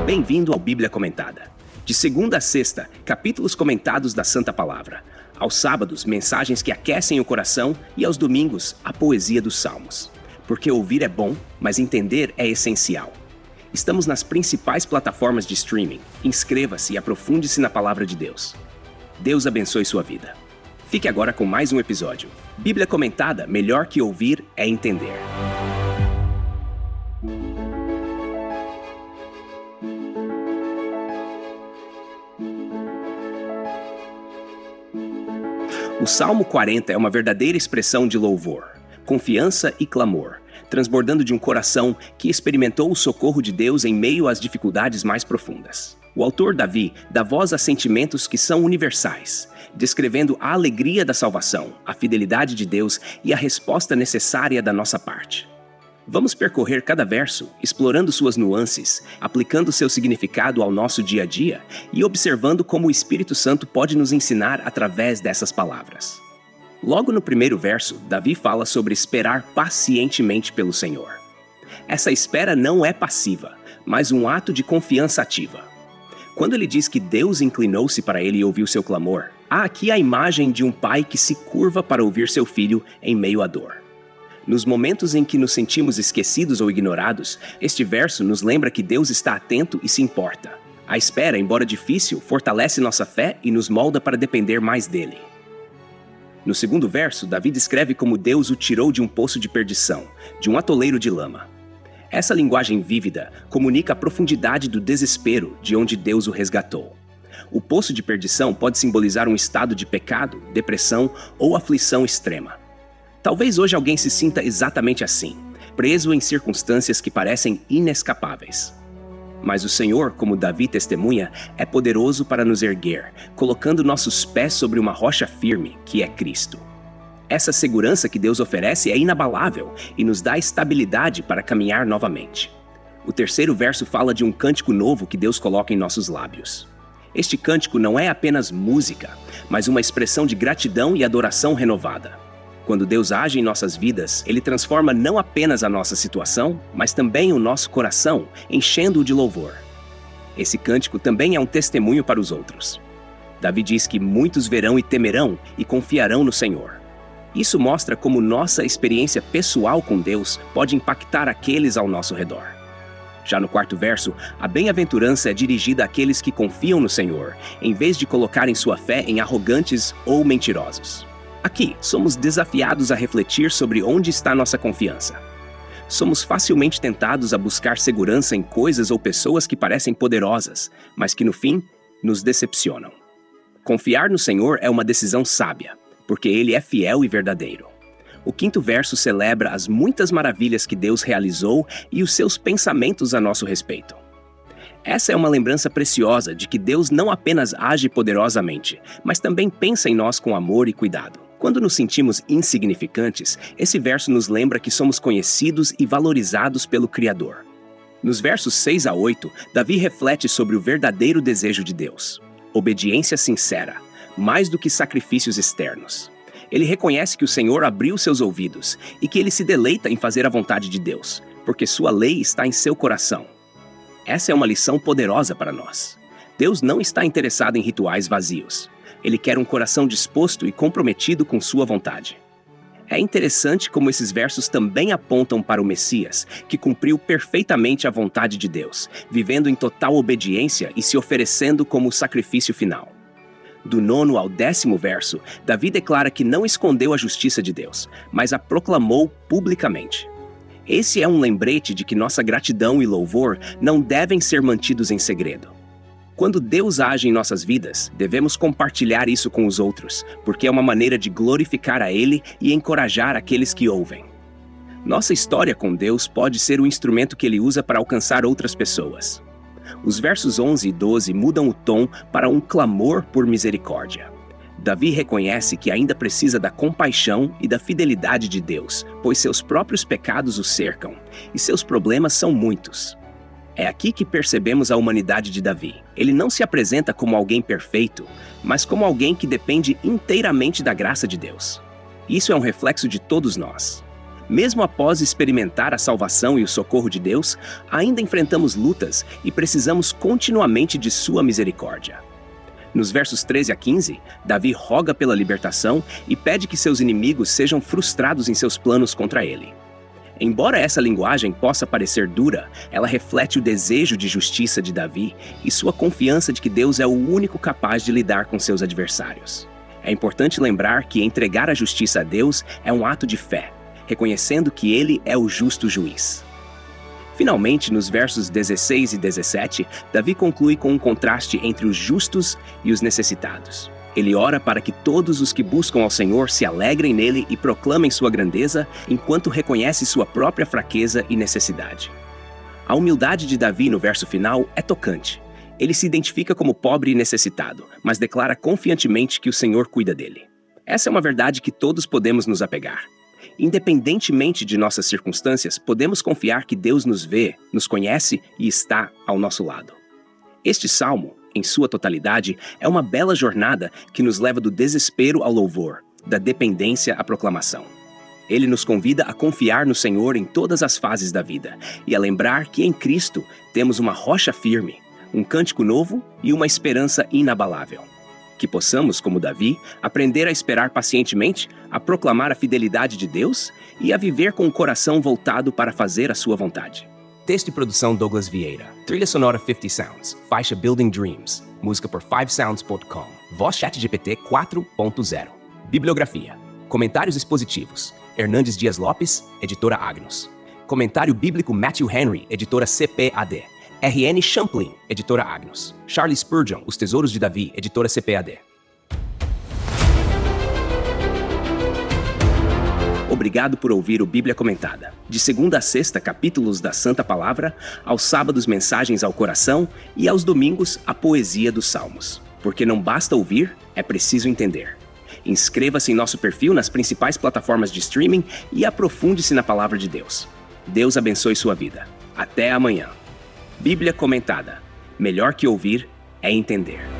Bem-vindo ao Bíblia Comentada. De segunda a sexta, capítulos comentados da Santa Palavra. Aos sábados, mensagens que aquecem o coração e aos domingos, a poesia dos Salmos. Porque ouvir é bom, mas entender é essencial. Estamos nas principais plataformas de streaming. Inscreva-se e aprofunde-se na Palavra de Deus. Deus abençoe sua vida. Fique agora com mais um episódio. Bíblia Comentada, melhor que ouvir é entender. O Salmo 40 é uma verdadeira expressão de louvor, confiança e clamor, transbordando de um coração que experimentou o socorro de Deus em meio às dificuldades mais profundas. O autor Davi dá voz a sentimentos que são universais, descrevendo a alegria da salvação, a fidelidade de Deus e a resposta necessária da nossa parte. Vamos percorrer cada verso, explorando suas nuances, aplicando seu significado ao nosso dia a dia e observando como o Espírito Santo pode nos ensinar através dessas palavras. Logo no primeiro verso, Davi fala sobre esperar pacientemente pelo Senhor. Essa espera não é passiva, mas um ato de confiança ativa. Quando ele diz que Deus inclinou-se para ele e ouviu seu clamor, há aqui a imagem de um pai que se curva para ouvir seu filho em meio à dor. Nos momentos em que nos sentimos esquecidos ou ignorados, este verso nos lembra que Deus está atento e se importa. A espera, embora difícil, fortalece nossa fé e nos molda para depender mais dele. No segundo verso, Davi descreve como Deus o tirou de um poço de perdição, de um atoleiro de lama. Essa linguagem vívida comunica a profundidade do desespero de onde Deus o resgatou. O poço de perdição pode simbolizar um estado de pecado, depressão ou aflição extrema. Talvez hoje alguém se sinta exatamente assim, preso em circunstâncias que parecem inescapáveis. Mas o Senhor, como Davi testemunha, é poderoso para nos erguer, colocando nossos pés sobre uma rocha firme, que é Cristo. Essa segurança que Deus oferece é inabalável e nos dá estabilidade para caminhar novamente. O terceiro verso fala de um cântico novo que Deus coloca em nossos lábios. Este cântico não é apenas música, mas uma expressão de gratidão e adoração renovada. Quando Deus age em nossas vidas, Ele transforma não apenas a nossa situação, mas também o nosso coração, enchendo-o de louvor. Esse cântico também é um testemunho para os outros. Davi diz que muitos verão e temerão e confiarão no Senhor. Isso mostra como nossa experiência pessoal com Deus pode impactar aqueles ao nosso redor. Já no quarto verso, a bem-aventurança é dirigida àqueles que confiam no Senhor, em vez de colocarem sua fé em arrogantes ou mentirosos. Aqui, somos desafiados a refletir sobre onde está nossa confiança. Somos facilmente tentados a buscar segurança em coisas ou pessoas que parecem poderosas, mas que no fim, nos decepcionam. Confiar no Senhor é uma decisão sábia, porque Ele é fiel e verdadeiro. O quinto verso celebra as muitas maravilhas que Deus realizou e os seus pensamentos a nosso respeito. Essa é uma lembrança preciosa de que Deus não apenas age poderosamente, mas também pensa em nós com amor e cuidado. Quando nos sentimos insignificantes, esse verso nos lembra que somos conhecidos e valorizados pelo Criador. Nos versos 6 a 8, Davi reflete sobre o verdadeiro desejo de Deus. Obediência sincera, mais do que sacrifícios externos. Ele reconhece que o Senhor abriu seus ouvidos e que ele se deleita em fazer a vontade de Deus, porque sua lei está em seu coração. Essa é uma lição poderosa para nós. Deus não está interessado em rituais vazios. Ele quer um coração disposto e comprometido com sua vontade. É interessante como esses versos também apontam para o Messias, que cumpriu perfeitamente a vontade de Deus, vivendo em total obediência e se oferecendo como sacrifício final. Do 9º ao 10º verso, Davi declara que não escondeu a justiça de Deus, mas a proclamou publicamente. Esse é um lembrete de que nossa gratidão e louvor não devem ser mantidos em segredo. Quando Deus age em nossas vidas, devemos compartilhar isso com os outros, porque é uma maneira de glorificar a Ele e encorajar aqueles que ouvem. Nossa história com Deus pode ser o instrumento que Ele usa para alcançar outras pessoas. Os versos 11 e 12 mudam o tom para um clamor por misericórdia. Davi reconhece que ainda precisa da compaixão e da fidelidade de Deus, pois seus próprios pecados o cercam, e seus problemas são muitos. É aqui que percebemos a humanidade de Davi. Ele não se apresenta como alguém perfeito, mas como alguém que depende inteiramente da graça de Deus. Isso é um reflexo de todos nós. Mesmo após experimentar a salvação e o socorro de Deus, ainda enfrentamos lutas e precisamos continuamente de sua misericórdia. Nos versos 13 a 15, Davi roga pela libertação e pede que seus inimigos sejam frustrados em seus planos contra ele. Embora essa linguagem possa parecer dura, ela reflete o desejo de justiça de Davi e sua confiança de que Deus é o único capaz de lidar com seus adversários. É importante lembrar que entregar a justiça a Deus é um ato de fé, reconhecendo que Ele é o justo juiz. Finalmente, nos versos 16 e 17, Davi conclui com um contraste entre os justos e os necessitados. Ele ora para que todos os que buscam ao Senhor se alegrem nele e proclamem sua grandeza, enquanto reconhece sua própria fraqueza e necessidade. A humildade de Davi no verso final é tocante. Ele se identifica como pobre e necessitado, mas declara confiantemente que o Senhor cuida dele. Essa é uma verdade que todos podemos nos apegar. Independentemente de nossas circunstâncias, podemos confiar que Deus nos vê, nos conhece e está ao nosso lado. Este salmo, em sua totalidade, é uma bela jornada que nos leva do desespero ao louvor, da dependência à proclamação. Ele nos convida a confiar no Senhor em todas as fases da vida e a lembrar que em Cristo temos uma rocha firme, um cântico novo e uma esperança inabalável. Que possamos, como Davi, aprender a esperar pacientemente, a proclamar a fidelidade de Deus e a viver com o coração voltado para fazer a sua vontade. Texto e produção Douglas Vieira. Trilha sonora 50 Sounds. Faixa Building Dreams. Música por 5sounds.com. Voz ChatGPT 4.0. Bibliografia. Comentários expositivos. Hernandes Dias Lopes, editora Agnus. Comentário bíblico Matthew Henry, editora CPAD. R.N. Champlin, editora Agnus. Charles Spurgeon, Os Tesouros de Davi, editora CPAD. Obrigado por ouvir o Bíblia Comentada. De segunda a sexta, capítulos da Santa Palavra, aos sábados, mensagens ao coração e aos domingos, a poesia dos Salmos. Porque não basta ouvir, é preciso entender. Inscreva-se em nosso perfil nas principais plataformas de streaming e aprofunde-se na Palavra de Deus. Deus abençoe sua vida. Até amanhã. Bíblia Comentada. Melhor que ouvir é entender.